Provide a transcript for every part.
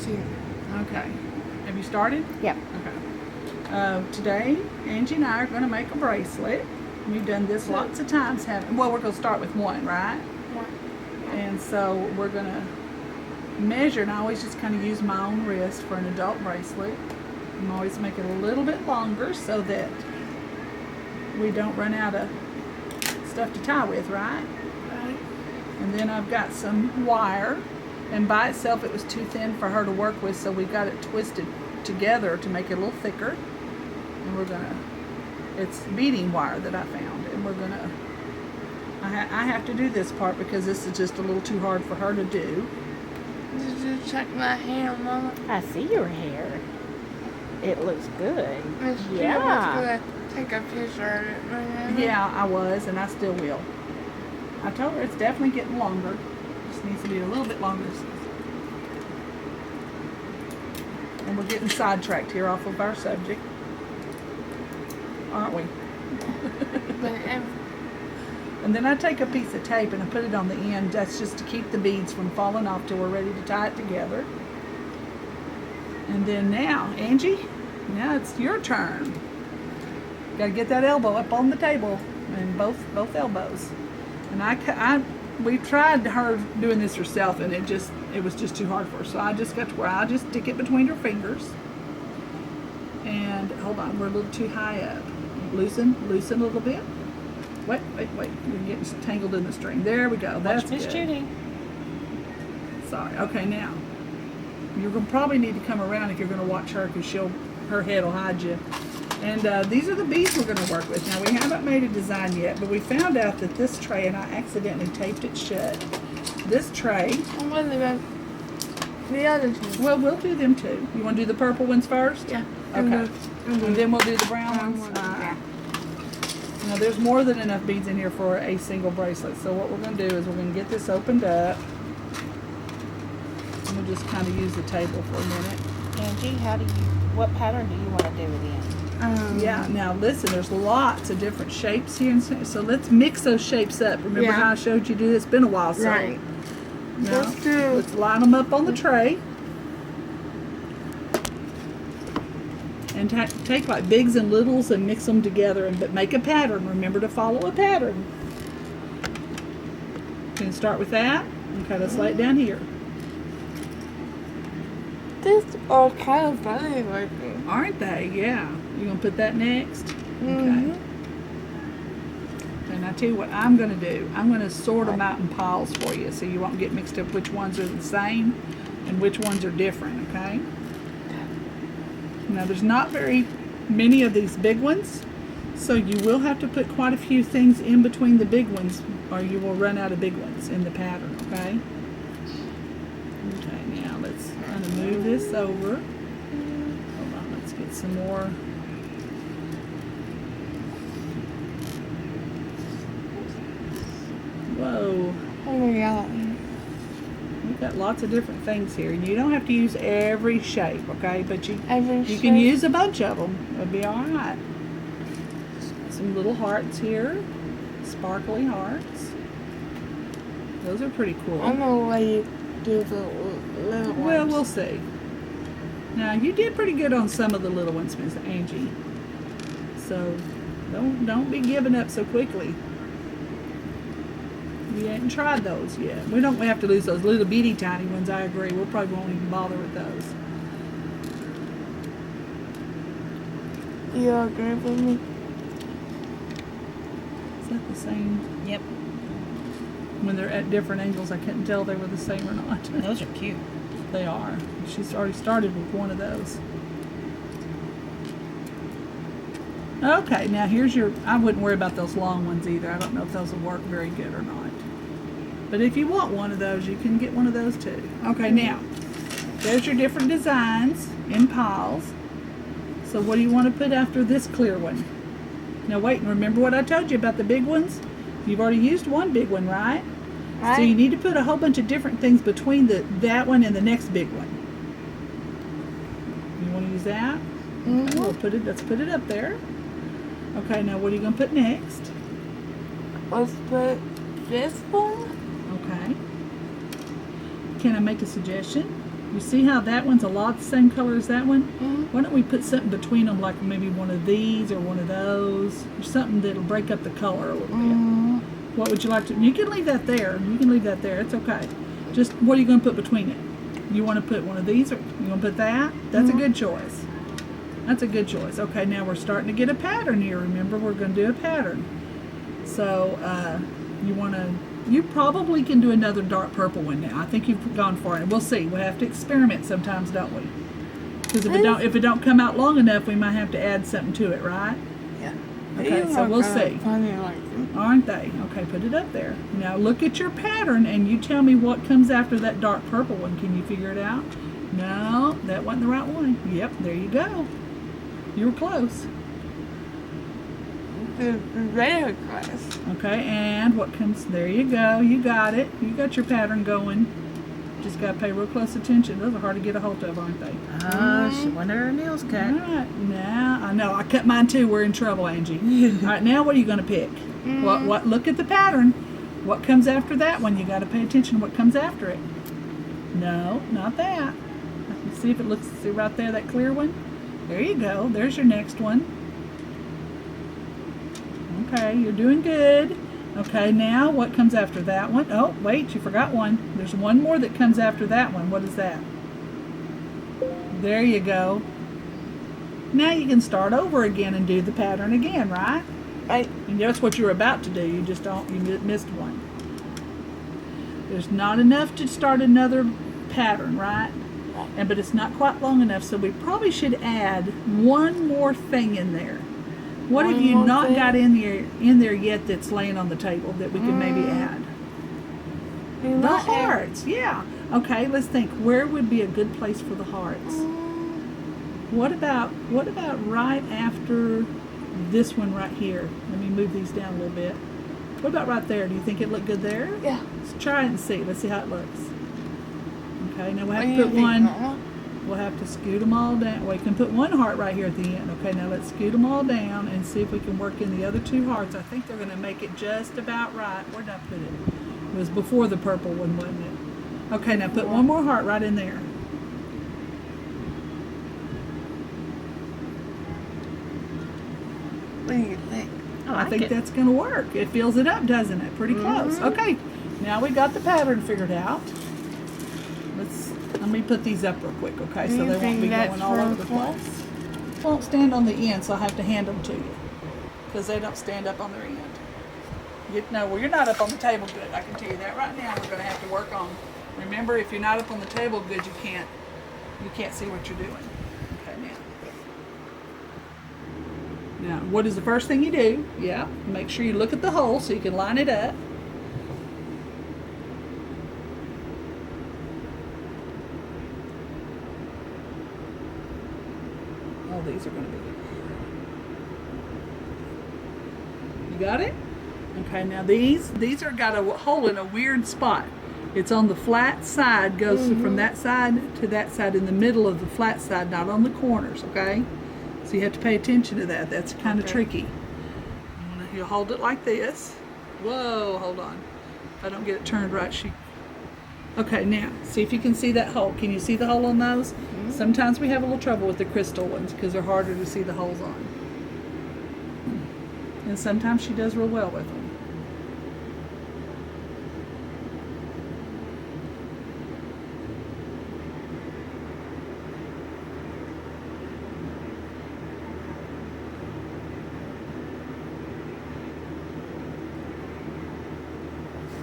Okay. Have you started? Yep. Okay. Today, Angie and I are going to make a bracelet. We've done this lots of times. Well, we're going to start with one, right? Yeah. And so we're going to measure, and I always just kind of use my own wrist for an adult bracelet. I'm always make it a little bit longer so that we don't run out of stuff to tie with, right? Right. And then I've got some wire, and by itself it was too thin for her to work with, so we got it twisted together to make it a little thicker. And we're gonna, it's beading wire that I found, and we're gonna, I have to do this part because this is just a little too hard for her to do. Did you check my hair, Mama? I see your hair. It looks good. Miss Yeah. was gonna take a picture of it, remember? Yeah, I was, and I still will. I told her it's definitely getting longer. Just needs to be a little bit longer. And we're getting sidetracked here off of our subject, aren't we? But And then I take a piece of tape and I put it on the end. That's just to keep the beads from falling off till we're ready to tie it together. And then now, Angie, now it's your turn. Got to get that elbow up on the table, and both elbows. And we tried her doing this herself, and it was just too hard for her. So I just got to where I just stick it between her fingers. And hold on, we're a little too high up. Loosen a little bit. Wait. You're getting tangled in the string. There we go. That's Watch Miss good. Judy. Sorry. Okay, now you're gonna probably need to come around if you're gonna watch her, because her head will hide you. And these are the beads we're gonna work with. Now we haven't made a design yet, but we found out that this tray, and I accidentally taped it shut. This tray. what about the other two? Well, we'll do them too. You want to do the purple ones first? Yeah. Okay. And then we'll do the brown ones. Yeah. Now there's more than enough beads in here for a single bracelet. So what we're going to do is we're going to get this opened up. And we'll just kind of use the table for a minute. Angie, what pattern do you want to do it in? Yeah, now listen, there's lots of different shapes here. So let's mix those shapes up. Remember how I showed you do this? It's been a while. So Right. now, Let's let's line them up on the tray. And take like bigs and littles and mix them together, but make a pattern. Remember to follow a pattern. You can start with that. Okay, let's lay it down here. These are kind of funny looking. Aren't they? Yeah. You gonna put that next? Mm-hmm. Okay. And I tell you what I'm gonna do. I'm gonna sort them out in piles for you, so you won't get mixed up which ones are the same and which ones are different. Okay. Now there's not very many of these big ones, so you will have to put quite a few things in between the big ones, or you will run out of big ones in the pattern. Okay. Okay. Now let's kind of move this over. Hold on. Let's get some more. Whoa. Oh my god. We've got lots of different things here. You don't have to use every shape, okay? But you can shape? use a bunch of them. It'll be all right. Some little hearts here. Sparkly hearts. Those are pretty cool. I'm gonna let you do the little ones. Well, we'll see. Now, you did pretty good on some of the little ones, Miss Angie. So, don't be giving up so quickly. We hadn't tried those yet. We have to lose those little bitty tiny ones, I agree. We'll probably won't even bother with those. You agree with me? Is that the same? Yep. When they're at different angles, I couldn't tell they were the same or not. Those are cute. They are. She's already started with one of those. Okay, now here's I wouldn't worry about those long ones either. I don't know if those will work very good or not. But if you want one of those, you can get one of those too. Okay, now, there's your different designs in piles. So what do you want to put after this clear one? Now wait, and remember what I told you about the big ones? You've already used one big one, right? Right. So you need to put a whole bunch of different things between that one and the next big one. You want to use that? Mm-hmm. Okay, let's put it up there. Okay, now what are you going to put next? Let's put this one. Okay. Can I make a suggestion? You see how that one's a lot the same color as that one? Mhm. Why don't we put something between them, like maybe one of these or one of those, or something that'll break up the color a little bit. Mm. What would you like to? You can leave that there. You can leave that there. It's okay. Just what are you going to put between it? You want to put one of these, or you want to put that? That's a good choice. That's a good choice. Okay, now we're starting to get a pattern here. Remember, we're going to do a pattern. So you probably can do another dark purple one now. I think you've gone far, and we'll see. We'll have to experiment sometimes, don't we? Because if it don't come out long enough, we might have to add something to it, right? Yeah. Okay, so we'll see. Funny like Aren't they? Okay, put it up there. Now look at your pattern, and you tell me what comes after that dark purple one. Can you figure it out? No, that wasn't the right one. Yep, there you go. You were close. the red class. Okay, and what comes? There you go. You got it. You got your pattern going. Just got to pay real close attention. Those are hard to get a hold of, aren't they? She wanted her nails All cut. right, now I know I cut mine too. We're in trouble, Angie. All right, now what are you going to pick? What? Look at the pattern. What comes after that one? You got to pay attention to what comes after it. No, not that. See if it looks. See right there, that clear one. There you go. There's your next one. Okay, you're doing good. Okay, now what comes after that one? Oh, wait, you forgot one. There's one more that comes after that one. What is that? There you go. Now you can start over again and do the pattern again, right? Right. And that's what you were about to do. You just missed one. There's not enough to start another pattern, right? But it's not quite long enough, so we probably should add one more thing in there. What have One you more not thing? got in there yet that's laying on the table that we can maybe add? The hearts, yeah. Okay, let's think. Where would be a good place for the hearts? What about right after this one right here? Let me move these down a little bit. What about right there? Do you think it looked good there? Yeah. Let's try it and see. Let's see how it looks. Okay, now we'll What have do to you put think, one. Mama? We'll have to scoot them all down. We can put one heart right here at the end. Okay, now let's scoot them all down and see if we can work in the other two hearts. I think they're going to make it just about right. Where did I put it? It was before the purple one, wasn't it? Okay, now put one more heart right in there. What do you think? I think that's going to work. It fills it up, doesn't it? Pretty close. Okay, now we got the pattern figured out. Let me put these up real quick, okay? So You they won't think be that's going all over the purple? place. Won't stand on the end, so I have to hand them to you because they don't stand up on their end. You're not up on the table good. I can tell you that right now. We're going to have to work on. Remember, if you're not up on the table good, you can't see what you're doing. Okay, now what is the first thing you do? Yeah, make sure you look at the hole so you can line it up. Oh, these are going to be. You got it? Okay, now these are got a hole in a weird spot. It's on the flat side, goes from that side to that side in the middle of the flat side, not on the corners, okay? So you have to pay attention to that. That's kind of tricky. You'll hold it like this. Whoa, hold on. If I don't get it turned right, Okay, now, see if you can see that hole. Can you see the hole on those? Sometimes we have a little trouble with the crystal ones because they're harder to see the holes on. And sometimes she does real well with them.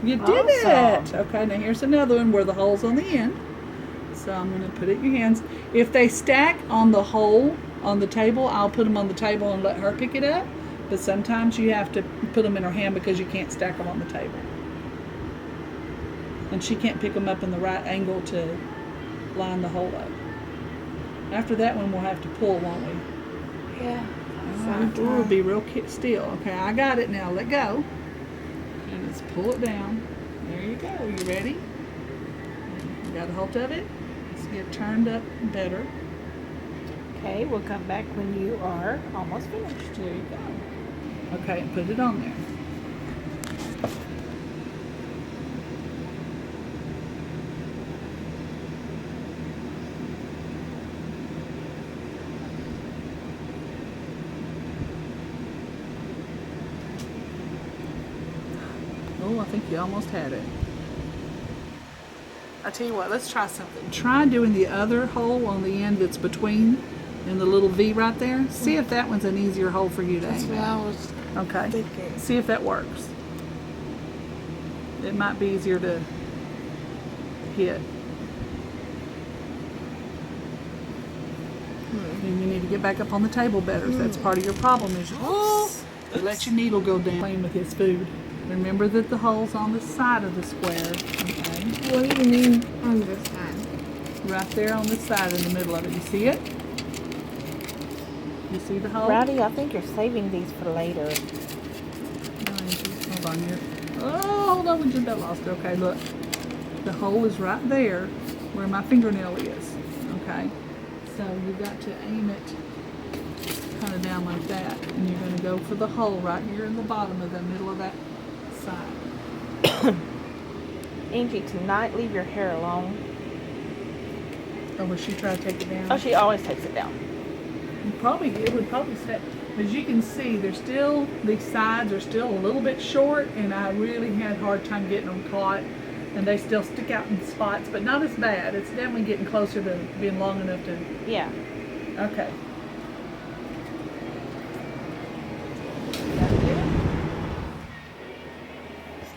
You did it! Okay, now here's another one where the hole's on the end. So I'm going to put it in your hands. If they stack on the hole on the table, I'll put them on the table and let her pick it up. But sometimes you have to put them in her hand because you can't stack them on the table. And she can't pick them up in the right angle to line the hole up. After that one, we'll have to pull, won't we? Yeah. Ooh, be real still. Okay, I got it now. Let go. And let's pull it down. There you go. You ready? You got a hold of it? Let's get turned up better. Okay, we'll come back when you are almost finished. There you go. Okay, and put it on there. Oh, I think you almost had it. I tell you what, let's try something. Try doing the other hole on the end that's between in the little V right there. See if that one's an easier hole for you to That's aim what at. I was Okay. thinking. See if that works. It might be easier to hit. And you need to get back up on the table better. So that's part of your problem is you let your needle go down playing with his food. Remember that the hole's on the side of the square. Okay. What do you mean on this side? Right there on the side in the middle of it. You see it? You see the hole? Rowdy, I think you're saving these for later. Hold on here. Oh, hold on, we just got lost. Okay, look. The hole is right there where my fingernail is. Okay. So you've got to aim it kind of down like that. And you're going to go for the hole right here in the bottom of the middle of that side. Angie, tonight leave your hair alone. Or will she try to take it down? Oh, she always takes it down. It would probably stay. As you can see, these sides are still a little bit short, and I really had a hard time getting them caught. And they still stick out in spots, but not as bad. It's definitely getting closer to being long enough to. Yeah. Okay.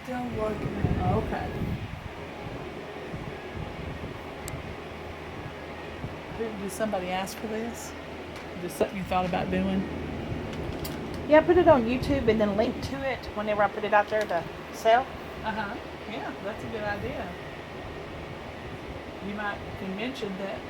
Still working on it. Okay. Did somebody ask for this? Just something you thought about doing? Yeah, put it on YouTube and then link to it whenever I put it out there to sell. Yeah, that's a good idea. You might can mention that